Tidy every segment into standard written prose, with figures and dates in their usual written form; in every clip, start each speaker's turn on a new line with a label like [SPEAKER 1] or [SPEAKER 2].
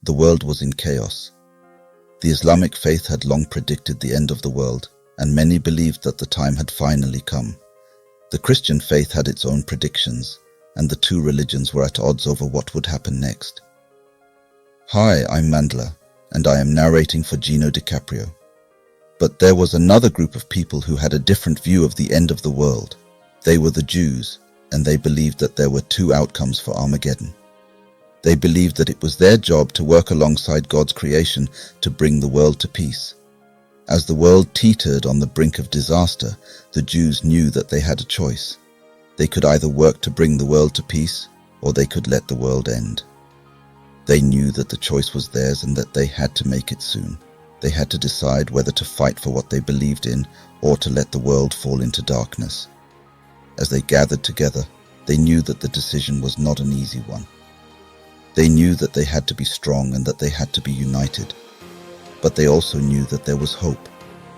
[SPEAKER 1] The world was in chaos. The Islamic faith had long predicted the end of the world, and many believed that the time had finally come. The Christian faith had its own predictions, and the two religions were at odds over what would happen next. Hi, I'm Mandla, and I am narrating for Gino DiCaprio. But there was another group of people who had a different view of the end of the world. They were the Jews, and they believed that there were two outcomes for Armageddon. They believed that it was their job to work alongside God's creation to bring the world to peace. As the world teetered on the brink of disaster, the Jews knew that they had a choice. They could either work to bring the world to peace, or they could let the world end. They knew that the choice was theirs and that they had to make it soon. They had to decide whether to fight for what they believed in or to let the world fall into darkness. As they gathered together, they knew that the decision was not an easy one. They knew that they had to be strong and that they had to be united. But they also knew that there was hope.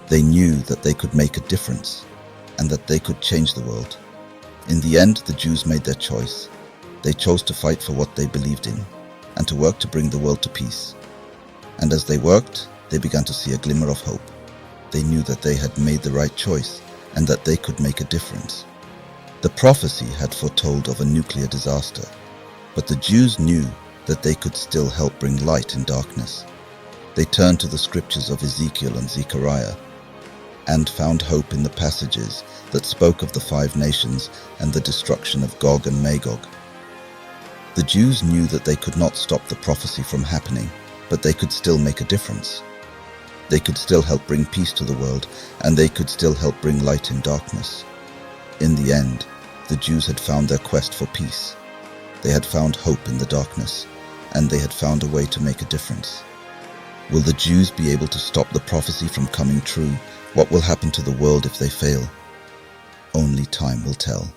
[SPEAKER 1] They knew that they could make a difference and that they could change the world. In the end, the Jews made their choice. They chose to fight for what they believed in and to work to bring the world to peace. And as they worked, they began to see a glimmer of hope. They knew that they had made the right choice and that they could make a difference. The prophecy had foretold of a nuclear disaster, but the Jews knew that they could still help bring light in darkness. They turned to the scriptures of Ezekiel and Zechariah and found hope in the passages that spoke of the 5 nations and the destruction of Gog and Magog. The Jews knew that they could not stop the prophecy from happening, but they could still make a difference. They could still help bring peace to the world, and they could still help bring light in darkness. In the end, the Jews had found their quest for peace. They had found hope in the darkness, and they had found a way to make a difference. Will the Jews be able to stop the prophecy from coming true? What will happen to the world if they fail? Only time will tell.